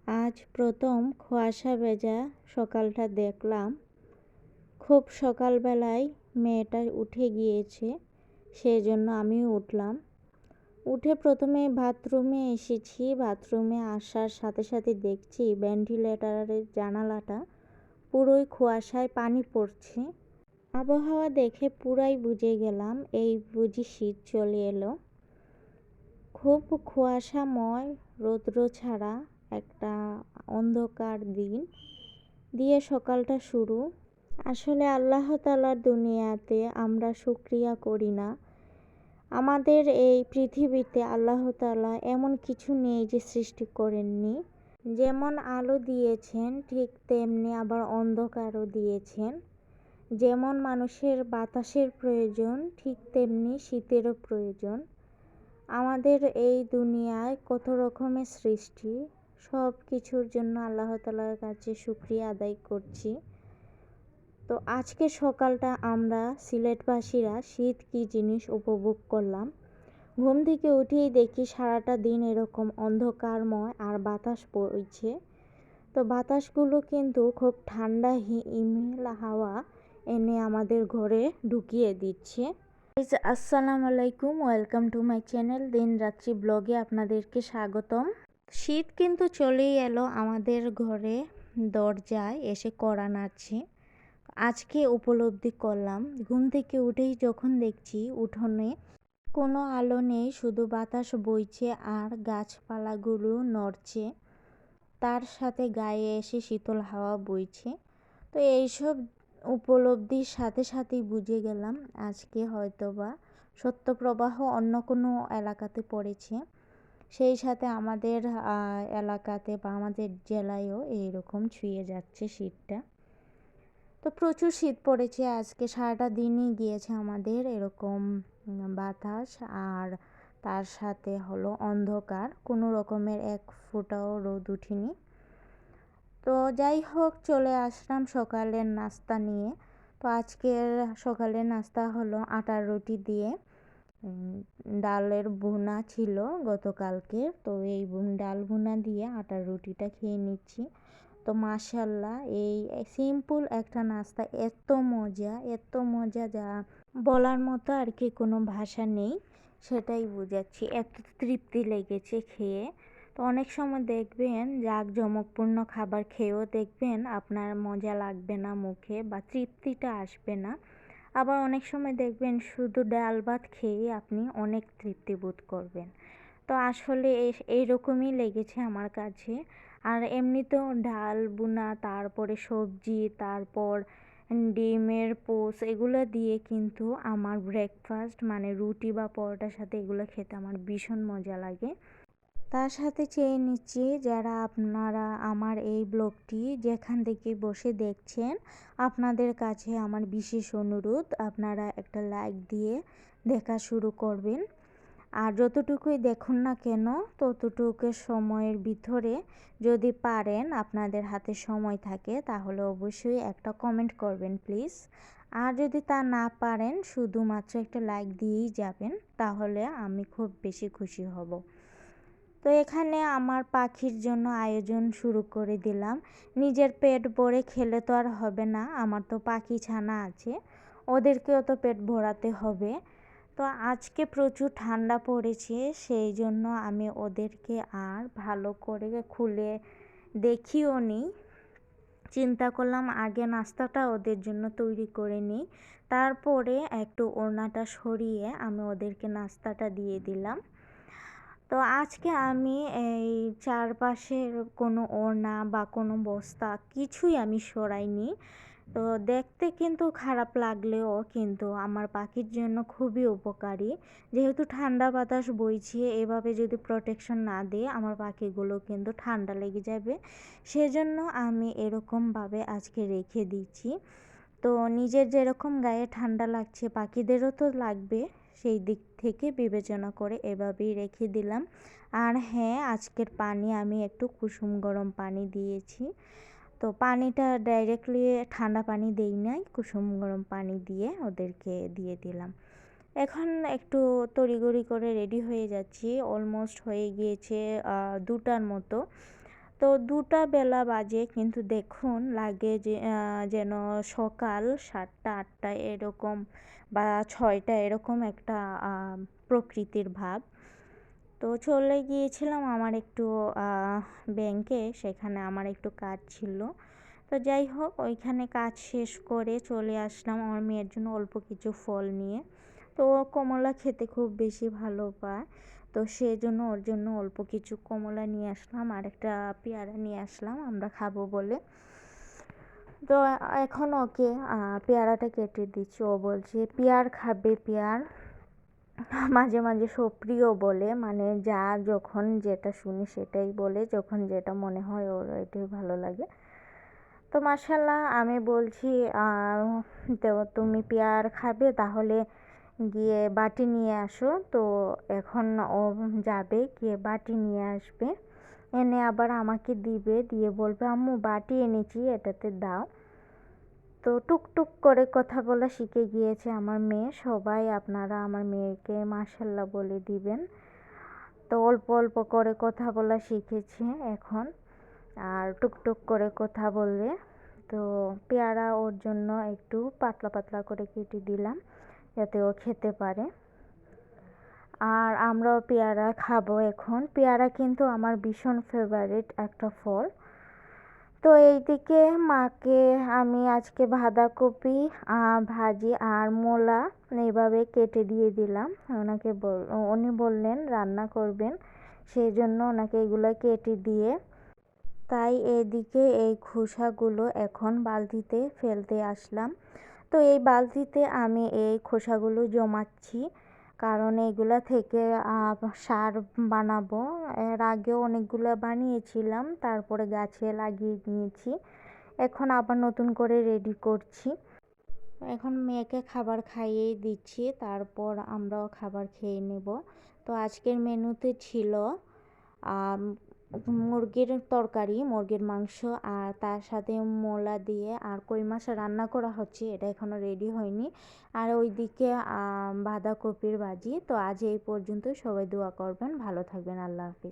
আজ প্রথম কুয়াশা ভেজা সকালটা দেখলাম। খুব সকালবেলায় মেয়েটা উঠে গিয়েছে, সেই জন্য আমিও উঠলাম। উঠে প্রথমে বাথরুমে এসেছি। বাথরুমে আসার সাথে সাথে দেখছি ভেন্টিলেটরের জানালাটা পুরোই কুয়াশায় পানি পড়ছে। আবহাওয়া দেখে পুরাই বুঝে গেলাম এই বুঝি শীত চলে এলো। খুব কুয়াশাময়, রৌদ্র ছাড়া একটা অন্ধকার দিন দিয়ে সকালটা শুরু। আসলে আল্লাহ তাআলার দুনিয়াতে আমরা শুকরিয়া করি না। আমাদের এই পৃথিবীতে আল্লাহ তাআলা এমন কিছু নেই যে সৃষ্টি করেননি। যেমন আলো দিয়েছেন ঠিক তেমনি আবার অন্ধকারও দিয়েছেন। যেমন মানুষের বাতাসের প্রয়োজন ঠিক তেমনি শীতেরও প্রয়োজন। আমাদের এই দুনিয়ায় কত রকমের সৃষ্টি, সব কিছুর জন্য আল্লাহ তাআলার কাছে শুকরিয়া আদায় করছি। তো আজকে সকালটা আমরা সিলেটবাসীরা শীত কী জিনিস উপভোগ করলাম। ঘুম থেকে উঠেই দেখি সারাটা দিন এরকম অন্ধকারময় আর বাতাস বইছে। তো বাতাসগুলো কিন্তু খুব ঠান্ডা হিমেল হাওয়া এনে আমাদের ঘরে ঢুকিয়ে দিচ্ছে। আসসালামু আলাইকুম, ওয়েলকাম টু মাই চ্যানেল দিন রাত্রি ব্লগে আপনাদেরকে স্বাগতম। শীত কিন্তু চলেই এলো, আমাদের ঘরে দরজায় এসে কড়া নাড়ছে। আজকে উপলব্ধি করলাম, ঘুম থেকে উঠেই যখন দেখছি উঠোনে কোনো আলো নেই, শুধু বাতাস বইছে আর গাছপালাগুলো নড়ছে, তার সাথে গায়ে এসে শীতল হাওয়া বইছে। তো এইসব উপলব্ধির সাথে সাথেই বুঝে গেলাম আজকে হয়তোবা শৈত্যপ্রবাহ অন্য কোনো এলাকাতে পড়েছে, সেই সাথে আমাদের এলাকাতে বা আমাদের জেলায়ও এইরকম ছুঁয়ে যাচ্ছে শীতটা। তো প্রচুর শীত পড়েছে আজকে, সারাটা দিনই গিয়েছে আমাদের এরকম বাতাস আর তার সাথে হলো অন্ধকার, কোনো রকমের এক ফোঁটাও রোদ উঠেনি। তো যাই হোক, চলে আসলাম সকালের নাস্তা নিয়ে। তো আজকের সকালের নাস্তা হলো আটার রুটি দিয়ে ডালের ভুনা ছিল গতকালকে, তো এই ডাল ভুনা দিয়ে আটার রুটিটা খেয়ে নিচ্ছি। তো মাশাআল্লাহ, এই সিম্পল একটা নাস্তা এত মজা যা বলার মতো আর কি কোনো ভাষা নেই, সেটাই বুঝাচ্ছি। এত তৃপ্তি লেগেছে খেয়ে। তো অনেক সময় দেখবেন জাঁকজমকপূর্ণ খাবার খেয়েও দেখবেন আপনার মজা লাগবে না মুখে বা তৃপ্তিটা আসবে না। আবার অনেক সময় দেখবেন শুধু ডাল ভাত খেয়ে আপনি অনেক তৃপ্তি বোধ করবেন। তো আসলে এইরকমই লেগেছে আমার কাছে। আর এমনিতেও ডাল ভুনা, তারপরে সবজি, তারপর ডিমের পোচ, এগুলো দিয়ে কিন্তু আমার ব্রেকফাস্ট মানে রুটি বা পরোটার সাথে এগুলো খেতে আমার ভীষণ মজা লাগে। তার সাথে চেয়ে নিচ্ছি যারা আপনারা আমার এই ব্লগটি যেখান থেকে বসে দেখছেন, আপনাদের কাছে আমার বিশেষ অনুরোধ আপনারা একটা লাইক দিয়ে দেখা শুরু করবেন। আর যতটুকুই দেখুন না কেন ততটুকু সময়ের ভিতরে যদি পারেন, আপনাদের হাতে সময় থাকে, তাহলে অবশ্যই একটা কমেন্ট করবেন প্লিজ। আর যদি তা না পারেন শুধুমাত্র একটা লাইক দিয়েই যাবেন, তাহলে আমি খুব বেশি খুশি হব। তো এখানে আমার পাখির জন্য আয়োজন শুরু করে দিলাম। নিজের পেট ভরে খেলে তো আর হবে না, আমার তো পাখি ছানা আছে, ওদেরকেও তো পেট ভরাতে হবে। তো আজকে প্রচুর ঠান্ডা পড়েছে, সেই জন্য আমি ওদেরকে আর ভালো করে খুলে দেখিও নি। চিন্তা করলাম আগে নাস্তাটা ওদের জন্য তৈরি করে নিই, তারপরে একটু ওড়নাটা সরিয়ে আমি ওদেরকে নাস্তাটা দিয়ে দিলাম। তো আজকে আমি এই চারপাশের কোনো ওড়না বা কোনো বস্তা কিছুই আমি সরাইনি। তো দেখতে কিন্তু খারাপ লাগলেও কিন্তু আমার পাখির জন্য খুবই উপকারী, যেহেতু ঠান্ডা বাতাস বইছে, এভাবে যদি প্রোটেকশন না দিয়ে আমার পাখিগুলো কিন্তু ঠান্ডা লেগে যাবে, সেজন্য আমি এরকমভাবে আজকে রেখে দিচ্ছি। তো নিজের যেরকম গায়ে ঠান্ডা লাগছে পাখিদেরও তো লাগবে, সেই দিক থেকে বিবেচনা করে এভাবেই রেখে দিলাম। আর হ্যাঁ, আজকের পানি আমি একটু কুসুম গরম পানি দিয়েছি। তো পানিটা ডাইরেক্টলি ঠান্ডা পানি দেই নাই, কুসুম গরম পানি দিয়ে ওদেরকে দিয়ে দিলাম। এখন একটু তড়িঘড়ি করে রেডি হয়ে যাচ্ছি, অলমোস্ট হয়ে গিয়েছে 2টার মতো। তো 2টা বেলা বাজে, কিন্তু দেখুন লাগে যে যেন সকাল 7টা 8টা এরকম বা 6টা এরকম একটা প্রকৃতির ভাব। তো চলে গিয়েছিলাম আমার একটু ব্যাংকে, সেখানে আমার একটু কাজ ছিল। তো যাই হোক, ওইখানে কাজ শেষ করে চলে আসলাম আমার মেয়ের জন্য অল্প কিছু ফল নিয়ে। তো ও কমলা খেতে খুব বেশি ভালো পায়, তো সেজন্য ওর জন্য অল্প কিছু কমলা নিয়ে আসলাম আর একটা পেয়ারা নিয়ে আসলাম আমরা খাবো বলে। তো এখন ওকে পেয়ারাটা কেটে দিচ্ছি। ও বলছে পেয়ার খাবে, পেয়ার। মাঝে মাঝে সপ্রিয় বলে, মানে যা যখন যেটা শুনি সেটাই বলে, যখন যেটা মনে হয় ওর এটাই ভালো লাগে। তো মাশাল্লাহ আমি বলছি তো তুমি পেয়ার খাবে, তাহলে গিয়ে বাটি নিয়ে আসো। তো এখন ও যাবে, গিয়ে বাটি নিয়ে আসবে, এনে আবার আমাকে দিবে, দিয়ে বলবে আম্মু বাটি এনেছি, এটাতে দাও। তো টুকটুক করে কথা বলা শিখে গিয়েছে আমার মেয়ে। সবাই আপনারা আমার মেয়েকে মাশাল্লাহ বলে দিবেন। তো অল্প অল্প করে কথা বলা শিখেছে এখন, আর টুকটুক করে কথা বলবে। তো পেয়ারা ওর জন্য একটু পাতলা পাতলা করে কেটে দিলাম, যাতে ও খেতে পারে। আর আমরাও পেয়ারা খাবো এখন। পেয়ারা কিন্তু আমার ভীষণ ফেভারিট একটা ফল। তো এইদিকে মাকে আমি আজকে বাঁধাকপি ভাজি আর মূলা এইভাবে কেটে দিয়ে দিলাম। ওনাকে উনি বললেন রান্না করবেন, সেই জন্য ওনাকে এগুলো কেটে দিয়ে, তাই এদিকে এই খোসাগুলো এখন বালতিতে ফেলতে আসলাম। তো এই বালতিতে আমি এই খোসাগুলো জমাচ্ছি, কারণ এগুলা থেকে সার বানাবো। এর আগেও অনেকগুলো বানিয়েছিলাম, তারপরে গাছে লাগিয়ে নিয়েছি, এখন আবার নতুন করে রেডি করছি। এখন মেয়েকে খাবার খাইয়েই দিচ্ছি, তারপর আমরাও খাবার খেয়ে নেব। তো আজকের মেনুতে ছিল মুরগির তরকারি, মুরগির মাংস, আর তার সাথে মূলা দিয়ে আর কই মাছ রান্না করা হচ্ছে, এটা এখনও রেডি হয়নি। আর ওইদিকে বাঁধাকপির ভাজি। তো আজ এই পর্যন্ত, সবাই দোয়া করবেন, ভালো থাকবেন, আল্লাহ হাফিজ।